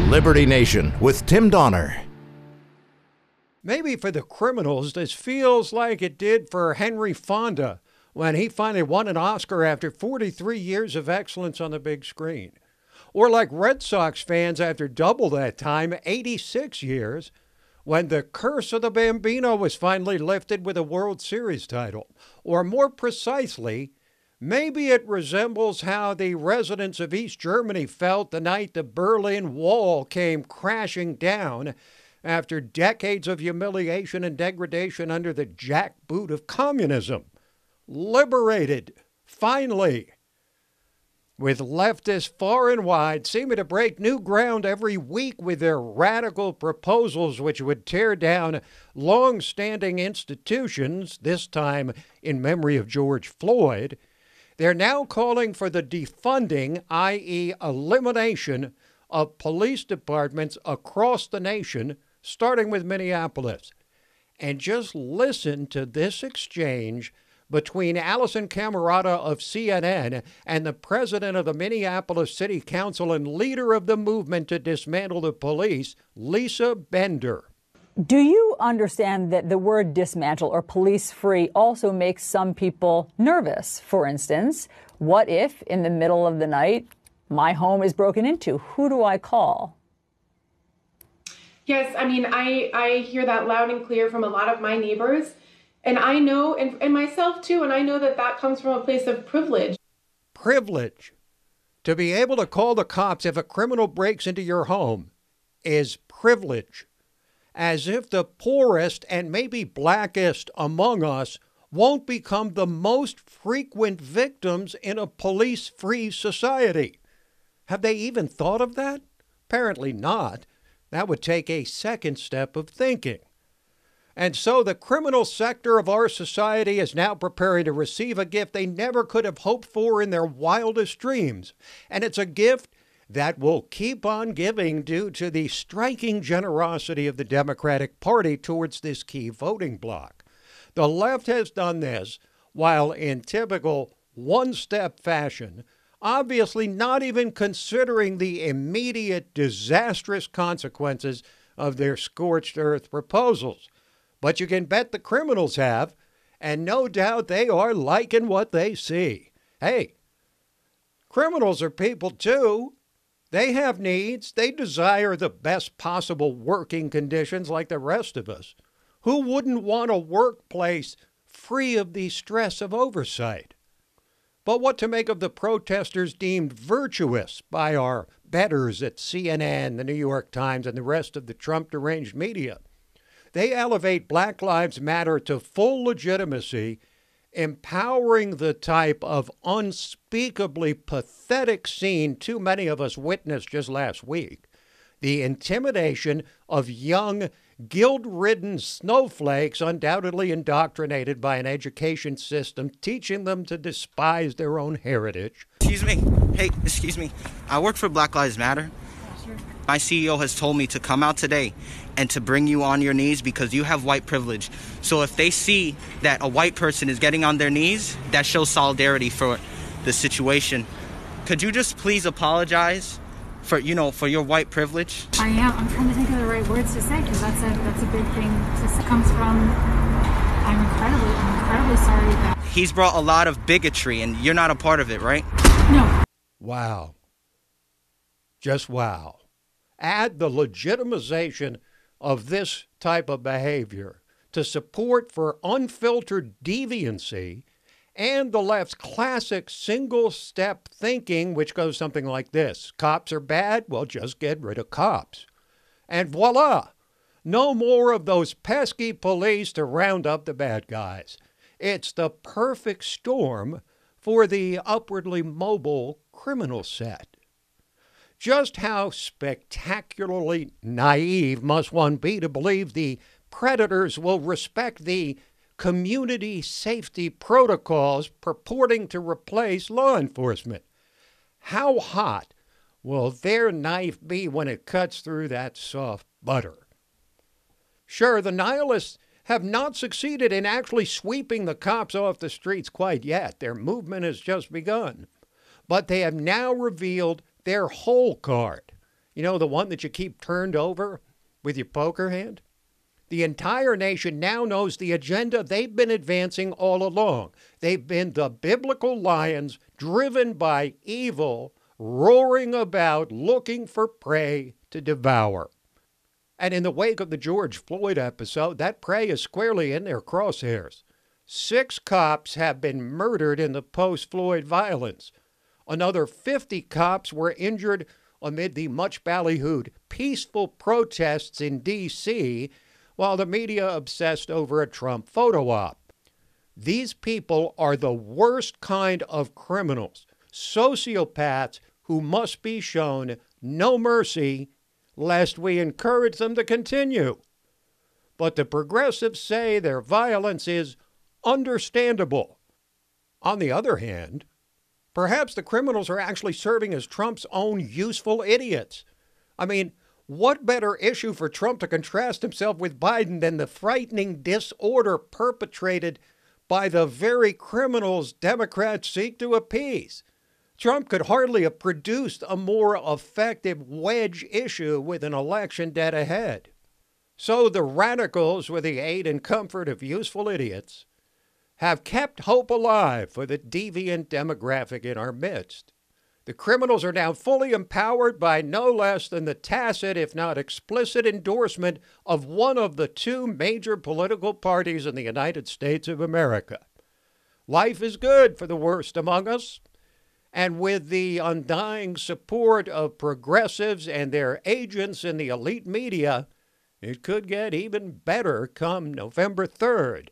Liberty Nation with Tim Donner. Maybe for the criminals, this feels like it did for Henry Fonda when he finally won an Oscar after 43 years of excellence on the big screen. Or like Red Sox fans after double that time, 86 years, when the curse of the Bambino was finally lifted with a World Series title. Or more precisely, maybe it resembles how the residents of East Germany felt the night the Berlin Wall came crashing down after decades of humiliation and degradation under the jackboot of communism. Liberated, finally, with leftists far and wide seeming to break new ground every week with their radical proposals which would tear down long-standing institutions, this time in memory of George Floyd. They're now calling for the defunding, i.e. elimination, of police departments across the nation, starting with Minneapolis. And just listen to this exchange between Allison Camerata of CNN and the president of the Minneapolis City Council and leader of the movement to dismantle the police, Lisa Bender. Do you understand that the word dismantle or police free also makes some people nervous? For instance, what if in the middle of the night my home is broken into? Who do I call? Yes, I mean, I hear that loud and clear from a lot of my neighbors. And I know, and myself too, and I know that that comes from a place of privilege. Privilege. To be able to call the cops if a criminal breaks into your home is privilege. As if the poorest and maybe blackest among us won't become the most frequent victims in a police-free society. Have they even thought of that? Apparently not. That would take a second step of thinking. And so the criminal sector of our society is now preparing to receive a gift they never could have hoped for in their wildest dreams. And it's a gift that will keep on giving due to the striking generosity of the Democratic Party towards this key voting bloc. The left has done this while in typical one-step fashion, obviously not even considering the immediate disastrous consequences of their scorched earth proposals. But you can bet the criminals have, and no doubt they are liking what they see. Hey, criminals are people too. They have needs. They desire the best possible working conditions like the rest of us. Who wouldn't want a workplace free of the stress of oversight? But what to make of the protesters deemed virtuous by our betters at CNN, the New York Times, and the rest of the Trump-deranged media? They elevate Black Lives Matter to full legitimacy, empowering the type of unspeakably pathetic scene too many of us witnessed just last week. The intimidation of young, guilt-ridden snowflakes undoubtedly indoctrinated by an education system teaching them to despise their own heritage. Excuse me. Hey, excuse me. I work for Black Lives Matter. My CEO has told me to come out today and to bring you on your knees because you have white privilege. So if they see that a white person is getting on their knees, that shows solidarity for the situation. Could you just please apologize for your white privilege? I am. I'm trying to think of the right words to say because that's a big thing to say. It comes from, I'm incredibly sorry that. He's brought a lot of bigotry and you're not a part of it, right? No. Wow. Just wow. Add the legitimization of this type of behavior to support for unfiltered deviancy and the left's classic single-step thinking, which goes something like this. Cops are bad? Well, just get rid of cops. And voila! No more of those pesky police to round up the bad guys. It's the perfect storm for the upwardly mobile criminal set. Just how spectacularly naive must one be to believe the predators will respect the community safety protocols purporting to replace law enforcement? How hot will their knife be when it cuts through that soft butter? Sure, the nihilists have not succeeded in actually sweeping the cops off the streets quite yet. Their movement has just begun. But they have now revealed their whole card. You know, the one that you keep turned over with your poker hand? The entire nation now knows the agenda they've been advancing all along. They've been the biblical lions driven by evil, roaring about looking for prey to devour. And in the wake of the George Floyd episode, that prey is squarely in their crosshairs. 6 cops have been murdered in the post-Floyd violence. Another 50 cops were injured amid the much ballyhooed peaceful protests in D.C., while the media obsessed over a Trump photo op. These people are the worst kind of criminals, sociopaths who must be shown no mercy lest we encourage them to continue. But the progressives say their violence is understandable. On the other hand, perhaps the criminals are actually serving as Trump's own useful idiots. I mean, what better issue for Trump to contrast himself with Biden than the frightening disorder perpetrated by the very criminals Democrats seek to appease? Trump could hardly have produced a more effective wedge issue with an election dead ahead. So the radicals, with the aid and comfort of useful idiots, have kept hope alive for the deviant demographic in our midst. The criminals are now fully empowered by no less than the tacit, if not explicit, endorsement of one of the 2 major political parties in the United States of America. Life is good for the worst among us, and with the undying support of progressives and their agents in the elite media, it could get even better come November 3rd.